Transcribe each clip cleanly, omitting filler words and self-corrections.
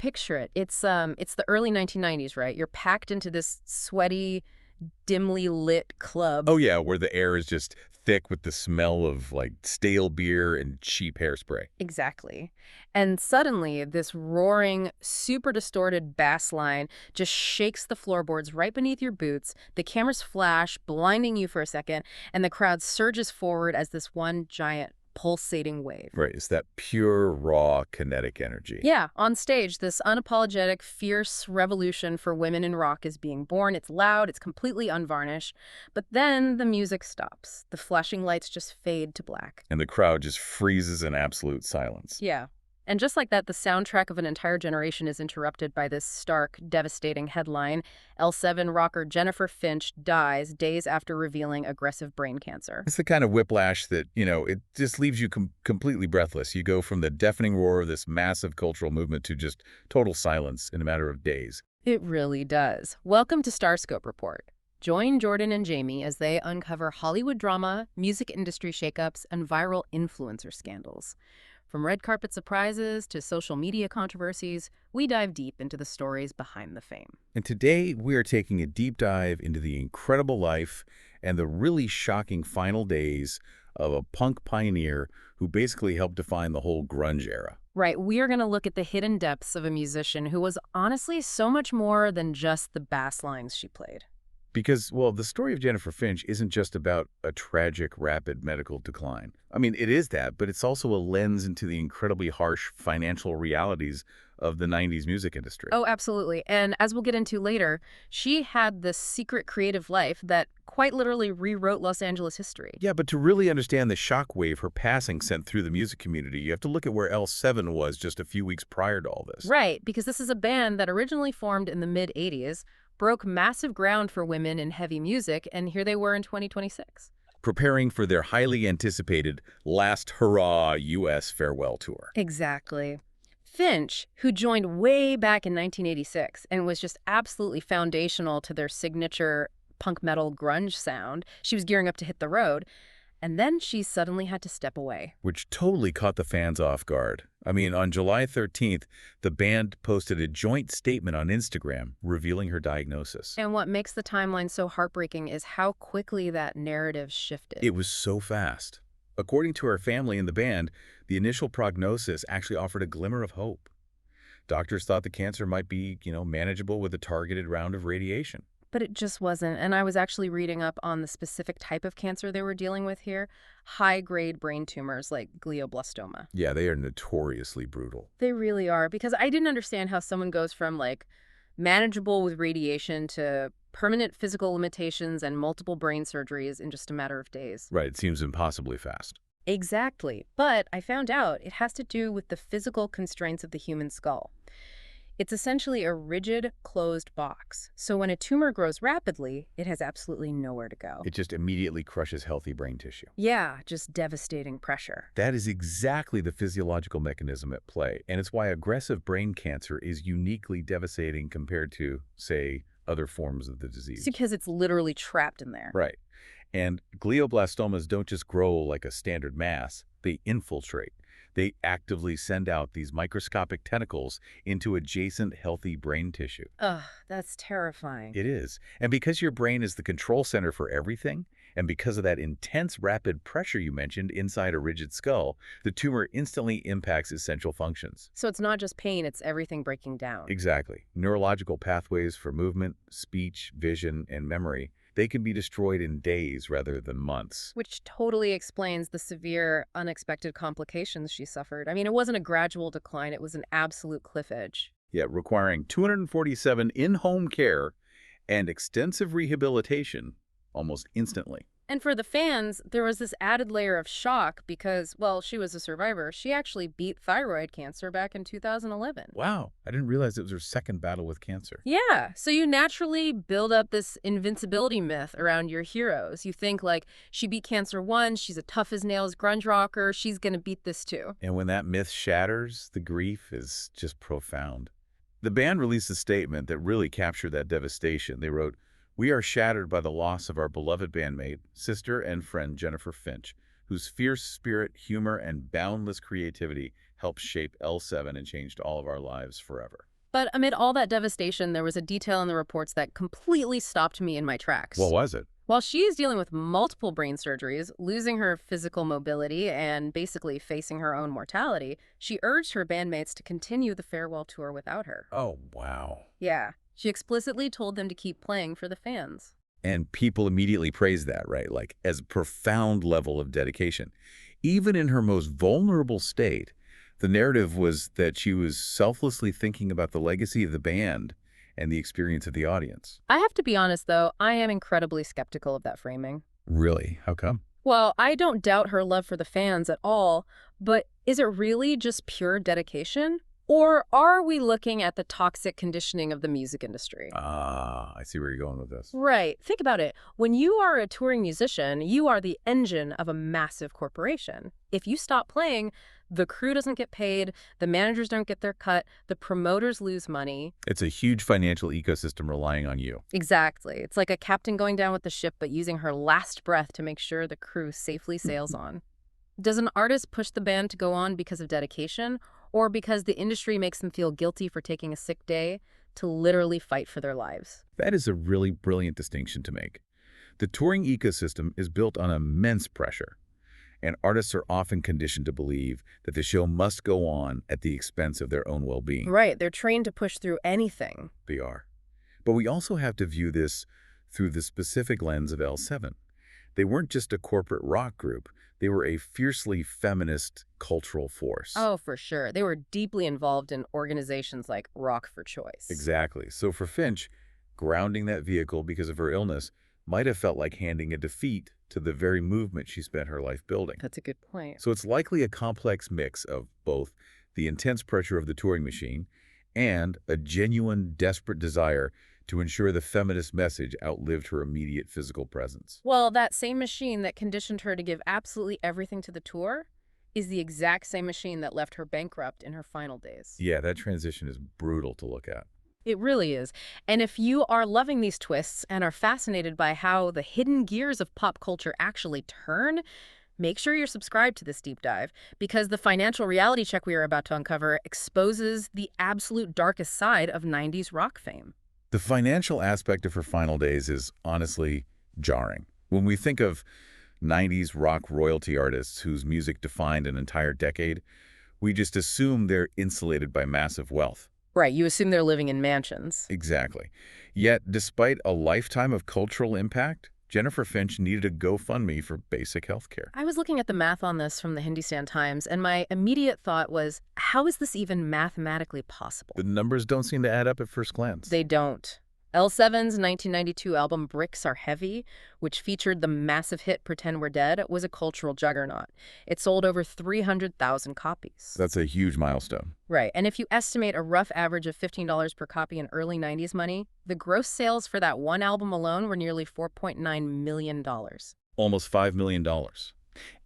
picture it. It's the early 1990s, right? You're packed into this sweaty, dimly lit club. Oh, yeah, where the air is just thick with the smell of, like, stale beer and cheap hairspray. Exactly. And suddenly, this roaring, super distorted bass line just shakes the floorboards right beneath your boots. The cameras flash, blinding you for a second, and the crowd surges forward as this one giant pulsating wave. Right, it's that pure, raw, kinetic energy. Yeah, on stage, this unapologetic, fierce revolution for women in rock is being born. It's loud, it's completely unvarnished. But then the music stops. The flashing lights just fade to black. And the crowd just freezes in absolute silence. Yeah. And just like that, the soundtrack of an entire generation is interrupted by this stark, devastating headline. L7 rocker Jennifer Finch dies days after revealing aggressive brain cancer. It's the kind of whiplash that, it just leaves you completely breathless. You go from the deafening roar of this massive cultural movement to just total silence in a matter of days. It really does. Welcome to Starscope Report. Join Jordan and Jamie as they uncover Hollywood drama, music industry shakeups, and viral influencer scandals. From red carpet surprises to social media controversies, we dive deep into the stories behind the fame. And today, we are taking a deep dive into the incredible life and the really shocking final days of a punk pioneer who basically helped define the whole grunge era. Right, we are going to look at the hidden depths of a musician who was honestly so much more than just the bass lines she played. Because, well, the story of Jennifer Finch isn't just about a tragic, rapid medical decline. I mean, it is that, but it's also a lens into the incredibly harsh financial realities of the 90s music industry. Oh, absolutely. And as we'll get into later, she had this secret creative life that quite literally rewrote Los Angeles history. Yeah, but to really understand the shockwave her passing sent through the music community, you have to look at where L7 was just a few weeks prior to all this. Right, because this is a band that originally formed in the mid-'80s, broke massive ground for women in heavy music, and here they were in 2026. Preparing for their highly anticipated last hurrah U.S. farewell tour. Exactly. Finch, who joined way back in 1986 and was just absolutely foundational to their signature punk metal grunge sound, she was gearing up to hit the road, and then she suddenly had to step away. Which totally caught the fans off guard. I mean, on July 13th, the band posted a joint statement on Instagram revealing her diagnosis. And what makes the timeline so heartbreaking is how quickly that narrative shifted. It was so fast. According to her family and the band, the initial prognosis actually offered a glimmer of hope. Doctors thought the cancer might be, manageable with a targeted round of radiation. But it just wasn't. And I was actually reading up on the specific type of cancer they were dealing with here. High-grade brain tumors like glioblastoma. Yeah, they are notoriously brutal. They really are. Because I didn't understand how someone goes from, manageable with radiation to permanent physical limitations and multiple brain surgeries in just a matter of days. Right, it seems impossibly fast. Exactly. But I found out it has to do with the physical constraints of the human skull. It's essentially a rigid, closed box. So when a tumor grows rapidly, it has absolutely nowhere to go. It just immediately crushes healthy brain tissue. Yeah, just devastating pressure. That is exactly the physiological mechanism at play, and it's why aggressive brain cancer is uniquely devastating compared to, say, other forms of the disease. It's because it's literally trapped in there. Right. And glioblastomas don't just grow like a standard mass, they infiltrate. They actively send out these microscopic tentacles into adjacent healthy brain tissue. Ugh, that's terrifying. It is. And because your brain is the control center for everything, and because of that intense rapid pressure you mentioned inside a rigid skull, the tumor instantly impacts essential functions. So it's not just pain, it's everything breaking down. Exactly. Neurological pathways for movement, speech, vision, and memory, they can be destroyed in days rather than months. Which totally explains the severe, unexpected complications she suffered. I mean, it wasn't a gradual decline, it was an absolute cliff edge. Yeah, requiring 247 in-home care and extensive rehabilitation almost instantly. And for the fans, there was this added layer of shock because, well, she was a survivor. She actually beat thyroid cancer back in 2011. Wow, I didn't realize it was her second battle with cancer. Yeah, so you naturally build up this invincibility myth around your heroes. You think, she beat cancer once, she's a tough-as-nails grunge rocker, she's going to beat this too. And when that myth shatters, the grief is just profound. The band released a statement that really captured that devastation. They wrote, "We are shattered by the loss of our beloved bandmate, sister, and friend Jennifer Finch, whose fierce spirit, humor, and boundless creativity helped shape L7 and changed all of our lives forever." But amid all that devastation, there was a detail in the reports that completely stopped me in my What tracks. was it? While she is dealing with multiple brain surgeries, losing her physical mobility, and basically facing her own mortality, she urged her bandmates to continue the farewell tour without her. Oh, wow. Yeah, she explicitly told them to keep playing for the fans. And people immediately praised that, right? Like, as a profound level of dedication. Even in her most vulnerable state, the narrative was that she was selflessly thinking about the legacy of the band and the experience of the audience. I have to be honest, though, I am incredibly skeptical of that framing. Really? How come? Well, I don't doubt her love for the fans at all, but is it really just pure dedication? Or are we looking at the toxic conditioning of the music industry? Ah, I see where you're going with this. Right. Think about it. When you are a touring musician, you are the engine of a massive corporation. If you stop playing, the crew doesn't get paid, the managers don't get their cut, the promoters lose money. It's a huge financial ecosystem relying on you. Exactly. It's like a captain going down with the ship but using her last breath to make sure the crew safely sails on. Does an artist push the band to go on because of dedication, or because the industry makes them feel guilty for taking a sick day to literally fight for their lives? That is a really brilliant distinction to make. The touring ecosystem is built on immense pressure, and artists are often conditioned to believe that the show must go on at the expense of their own well-being. Right. They're trained to push through anything. They are. But we also have to view this through the specific lens of L7. They weren't just a corporate rock group. They were a fiercely feminist cultural force. Oh, for sure. They were deeply involved in organizations like Rock for Choice. Exactly. So for Finch, grounding that vehicle because of her illness might have felt like handing a defeat to the very movement she spent her life building. That's a good point. So it's likely a complex mix of both the intense pressure of the touring machine and a genuine, desperate desire to ensure the feminist message outlived her immediate physical presence. Well, that same machine that conditioned her to give absolutely everything to the tour is the exact same machine that left her bankrupt in her final days. Yeah, that transition is brutal to look at. It really is. And if you are loving these twists and are fascinated by how the hidden gears of pop culture actually turn, make sure you're subscribed to this deep dive, because the financial reality check we are about to uncover exposes the absolute darkest side of 90s rock fame. The financial aspect of her final days is honestly jarring. When we think of 90s rock royalty artists whose music defined an entire decade, we just assume they're insulated by massive wealth. Right, you assume they're living in mansions. Exactly. Yet, despite a lifetime of cultural impact, Jennifer Finch needed a GoFundMe for basic health care. I was looking at the math on this from the Hindustan Times, and my immediate thought was, how is this even mathematically possible? The numbers don't seem to add up at first glance. They don't. L7's 1992 album Bricks Are Heavy, which featured the massive hit Pretend We're Dead, was a cultural juggernaut. It sold over 300,000 copies. That's a huge milestone. Right, and if you estimate a rough average of $15 per copy in early 90s money, the gross sales for that one album alone were nearly $4.9 million. Almost $5 million.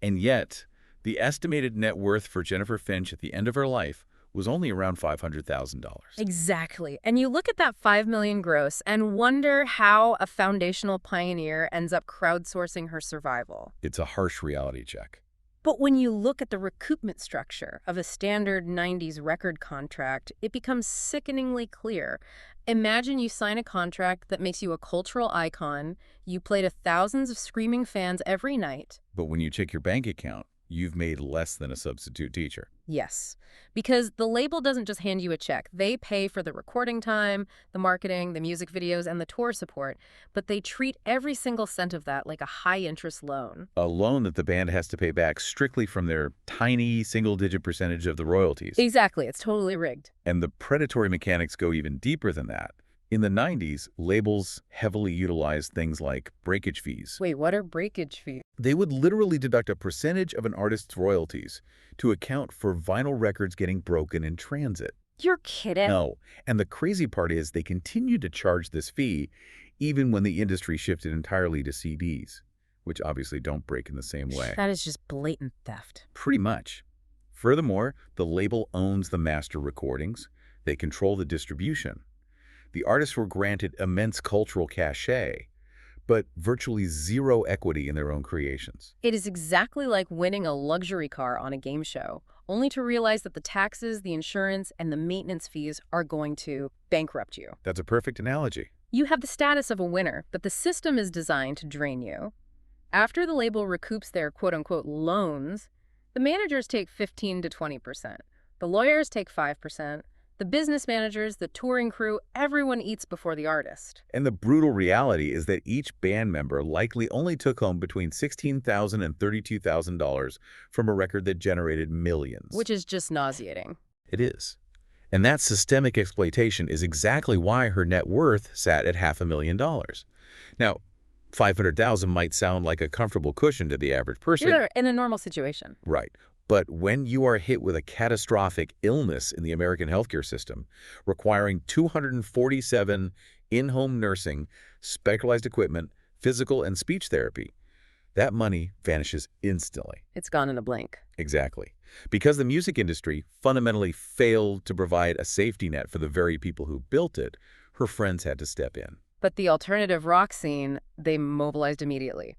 And yet, the estimated net worth for Jennifer Finch at the end of her life was only around $500,000. Exactly. And you look at that $5 million gross and wonder how a foundational pioneer ends up crowdsourcing her survival. It's a harsh reality check. But when you look at the recoupment structure of a standard 90s record contract, it becomes sickeningly clear. Imagine you sign a contract that makes you a cultural icon, you play to thousands of screaming fans every night. But when you check your bank account, you've made less than a substitute teacher. Yes, because the label doesn't just hand you a check. They pay for the recording time, the marketing, the music videos, and the tour support, but they treat every single cent of that like a high-interest loan. A loan that the band has to pay back strictly from their tiny single-digit percentage of the royalties. Exactly, it's totally rigged. And the predatory mechanics go even deeper than that. In the 90s, labels heavily utilized things like breakage fees. Wait, what are breakage fees? They would literally deduct a percentage of an artist's royalties to account for vinyl records getting broken in transit. You're kidding. No. And the crazy part is they continued to charge this fee even when the industry shifted entirely to CDs, which obviously don't break in the same way. That is just blatant theft. Pretty much. Furthermore, the label owns the master recordings. They control the distribution. The artists were granted immense cultural cachet, but virtually zero equity in their own creations. It is exactly like winning a luxury car on a game show. only to realize that the taxes, the insurance, and the maintenance fees are going to bankrupt you. That's a perfect analogy. You have the status of a winner, but the system is designed to drain you. After the label recoups their quote-unquote loans, the managers take 15 to 20%. The lawyers take 5%. The business managers, the touring crew, everyone eats before the artist. And the brutal reality is that each band member likely only took home between $16,000 and $32,000 from a record that generated millions. Which is just nauseating. It is. And that systemic exploitation is exactly why her net worth sat at $500,000. Now, $500,000 might sound like a comfortable cushion to the average person. Sure, in a normal situation. Right. But when you are hit with a catastrophic illness in the American healthcare system, requiring 247 in-home nursing, specialized equipment, physical and speech therapy, that money vanishes instantly. It's gone in a blink. Exactly. Because the music industry fundamentally failed to provide a safety net for the very people who built it, her friends had to step in. But the alternative rock scene, they mobilized immediately.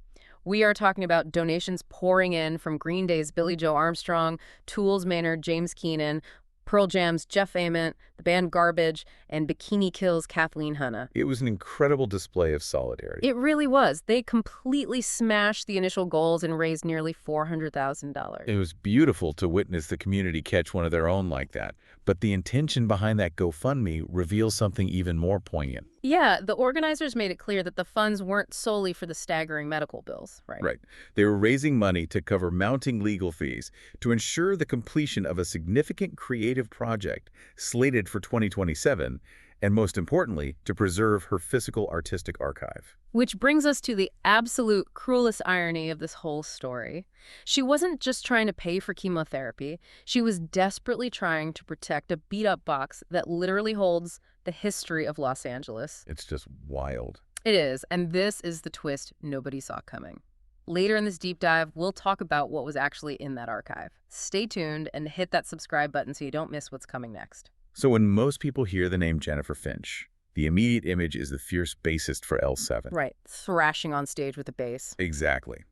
We are talking about donations pouring in from Green Day's Billie Joe Armstrong, Tool's Maynard James Keenan, Pearl Jam's Jeff Ament, the band Garbage, and Bikini Kill's Kathleen Hanna. It was an incredible display of solidarity. It really was. They completely smashed the initial goals and raised nearly $400,000. It was beautiful to witness the community catch one of their own like that. But the intention behind that GoFundMe reveals something even more poignant. Yeah, the organizers made it clear that the funds weren't solely for the staggering medical bills, right? Right. They were raising money to cover mounting legal fees to ensure the completion of a significant creative project slated for 2027, and most importantly, to preserve her physical artistic archive. Which brings us to the absolute cruelest irony of this whole story. She wasn't just trying to pay for chemotherapy. She was desperately trying to protect a beat-up box that literally holds the history of Los Angeles. It's just wild. It is, and this is the twist nobody saw coming. Later in this deep dive, we'll talk about what was actually in that archive. Stay tuned and hit that subscribe button so you don't miss what's coming next. So when most people hear the name Jennifer Finch, the immediate image is the fierce bassist for L7. Right, thrashing on stage with a bass. Exactly.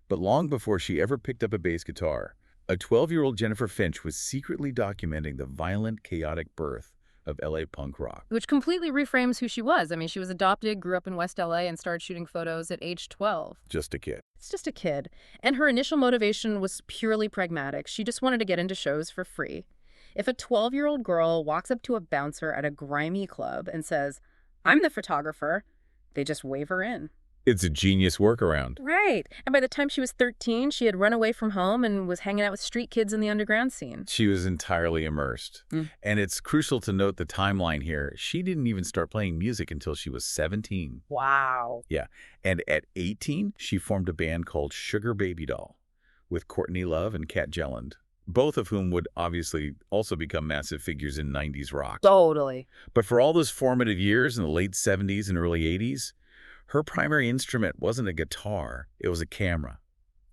But long before she ever picked up a bass guitar, a 12-year-old Jennifer Finch was secretly documenting the violent, chaotic birth of LA punk rock. Which completely reframes who she was. I mean, she was adopted, grew up in West LA, and started shooting photos at age 12. Just a kid. It's just a kid. And her initial motivation was purely pragmatic. She just wanted to get into shows for free. If a 12-year-old girl walks up to a bouncer at a grimy club and says, "I'm the photographer," they just wave her in. It's a genius workaround. Right. And by the time she was 13, she had run away from home and was hanging out with street kids in the underground scene. She was entirely immersed. And it's crucial to note the timeline here. She didn't even start playing music until she was 17. Wow. Yeah. And at 18, she formed a band called Sugar Baby Doll with Courtney Love and Kat Jelland, both of whom would obviously also become massive figures in 90s rock. Totally. But for all those formative years in the late 70s and early 80s, her primary instrument wasn't a guitar, it was a camera.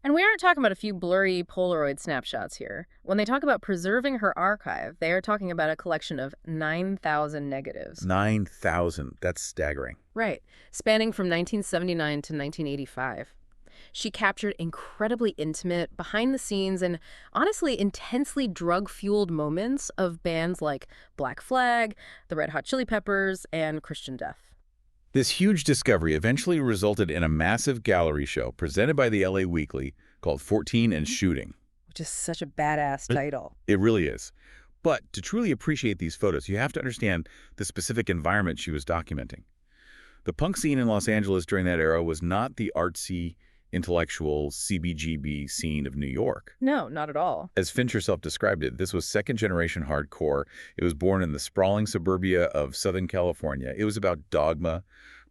And we aren't talking about a few blurry Polaroid snapshots here. When they talk about preserving her archive, they are talking about a collection of 9,000 negatives. 9,000, that's staggering. Right, spanning from 1979 to 1985. She captured incredibly intimate, behind-the-scenes, and honestly intensely drug-fueled moments of bands like Black Flag, the Red Hot Chili Peppers, and Christian Death. This huge discovery eventually resulted in a massive gallery show presented by the LA Weekly called 14 and Shooting. Which is such a badass title. It really is. But to truly appreciate these photos, you have to understand the specific environment she was documenting. The punk scene in Los Angeles during that era was not the artsy, intellectual CBGB scene of New York. No, not at all. As Finch herself described it, this was second-generation hardcore. It was born in the sprawling suburbia of Southern California. It was about dogma,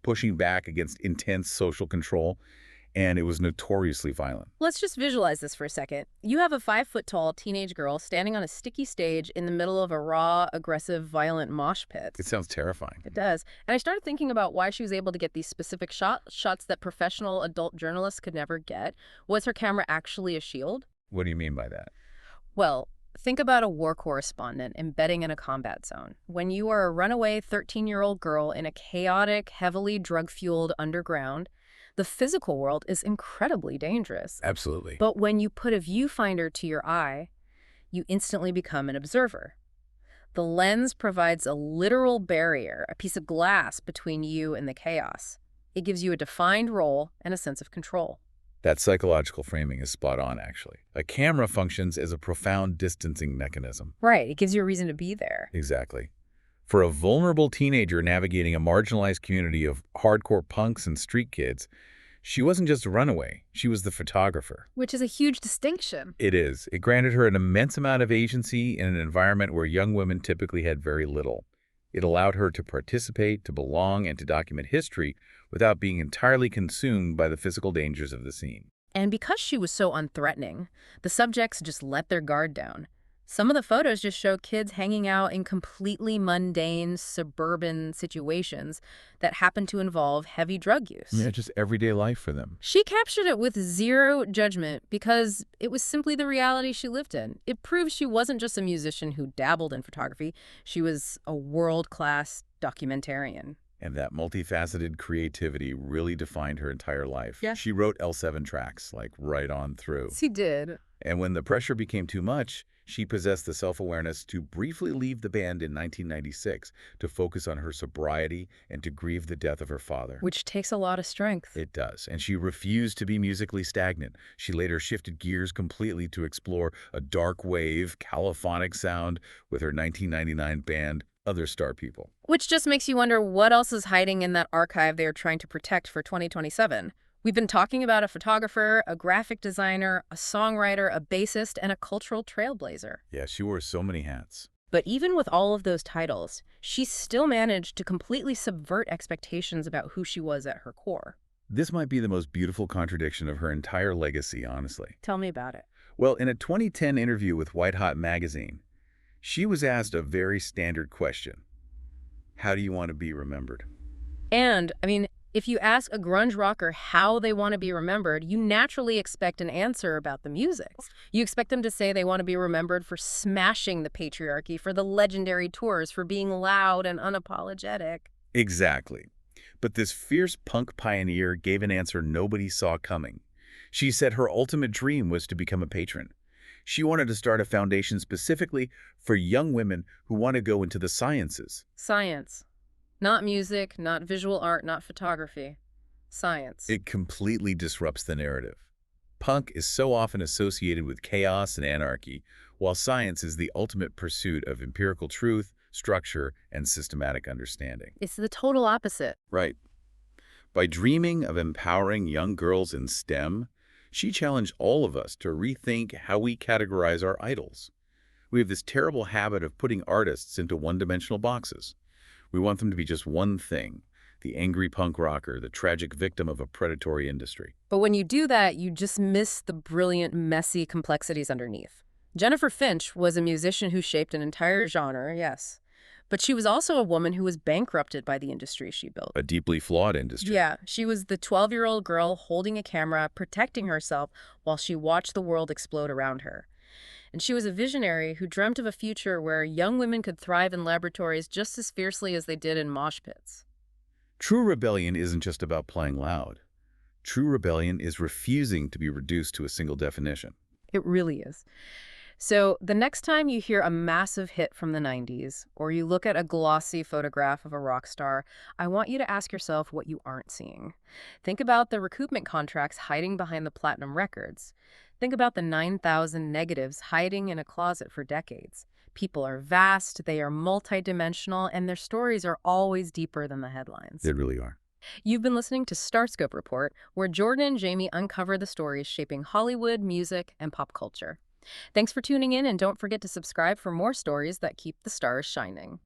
pushing back against intense social control, and it was notoriously violent. Let's just visualize this for a second. You have a 5-foot-tall teenage girl standing on a sticky stage in the middle of a raw, aggressive, violent mosh pit. It sounds terrifying. It does. And I started thinking about why she was able to get these specific shots that professional adult journalists could never get. Was her camera actually a shield? What do you mean by that? Well, think about a war correspondent embedding in a combat zone. When you are a runaway 13-year-old girl in a chaotic, heavily drug-fueled underground, the physical world is incredibly dangerous. Absolutely. But when you put a viewfinder to your eye, you instantly become an observer. The lens provides a literal barrier, a piece of glass between you and the chaos. It gives you a defined role and a sense of control. That psychological framing is spot on, actually. A camera functions as a profound distancing mechanism. Right, it gives you a reason to be there. Exactly. For a vulnerable teenager navigating a marginalized community of hardcore punks and street kids, she wasn't just a runaway, she was the photographer. Which is a huge distinction. It is. It granted her an immense amount of agency in an environment where young women typically had very little. It allowed her to participate, to belong, and to document history without being entirely consumed by the physical dangers of the scene. And because she was so unthreatening, the subjects just let their guard down. Some of the photos just show kids hanging out in completely mundane, suburban situations that happen to involve heavy drug use. Yeah, just everyday life for them. She captured it with zero judgment because it was simply the reality she lived in. It proves she wasn't just a musician who dabbled in photography. She was a world-class documentarian. And that multifaceted creativity really defined her entire life. Yeah. She wrote L7 tracks, like right on through. She did. And when the pressure became too much, she possessed the self-awareness to briefly leave the band in 1996 to focus on her sobriety and to grieve the death of her father. Which takes a lot of strength. It does, and she refused to be musically stagnant. She later shifted gears completely to explore a dark wave, calophonic sound with her 1999 band, Other Star People. Which just makes you wonder what else is hiding in that archive they are trying to protect for 2027. We've been talking about a photographer, a graphic designer, a songwriter, a bassist, and a cultural trailblazer. Yeah, she wore so many hats. But even with all of those titles, she still managed to completely subvert expectations about who she was at her core. This might be the most beautiful contradiction of her entire legacy, honestly. Tell me about it. Well, in a 2010 interview with White Hot magazine, she was asked a very standard question. How do you want to be remembered? And, if you ask a grunge rocker how they want to be remembered, you naturally expect an answer about the music. You expect them to say they want to be remembered for smashing the patriarchy, for the legendary tours, for being loud and unapologetic. Exactly. But this fierce punk pioneer gave an answer nobody saw coming. She said her ultimate dream was to become a patron. She wanted to start a foundation specifically for young women who want to go into the sciences. Science. Not music, not visual art, not photography. Science. It completely disrupts the narrative. Punk is so often associated with chaos and anarchy, while science is the ultimate pursuit of empirical truth, structure, and systematic understanding. It's the total opposite. Right. By dreaming of empowering young girls in STEM, she challenged all of us to rethink how we categorize our idols. We have this terrible habit of putting artists into one-dimensional boxes. We want them to be just one thing, the angry punk rocker, the tragic victim of a predatory industry. But when you do that, you just miss the brilliant, messy complexities underneath. Jennifer Finch was a musician who shaped an entire genre, yes. But she was also a woman who was bankrupted by the industry she built. A deeply flawed industry. Yeah, she was the 12-year-old girl holding a camera, protecting herself while she watched the world explode around her. And she was a visionary who dreamt of a future where young women could thrive in laboratories just as fiercely as they did in mosh pits. True rebellion isn't just about playing loud. True rebellion is refusing to be reduced to a single definition. It really is. So the next time you hear a massive hit from the 90s, or you look at a glossy photograph of a rock star, I want you to ask yourself what you aren't seeing. Think about the recoupment contracts hiding behind the platinum records. Think about the 9,000 negatives hiding in a closet for decades. People are vast, they are multidimensional, and their stories are always deeper than the headlines. They really are. You've been listening to Starscope Report, where Jordan and Jamie uncover the stories shaping Hollywood, music, and pop culture. Thanks for tuning in, and don't forget to subscribe for more stories that keep the stars shining.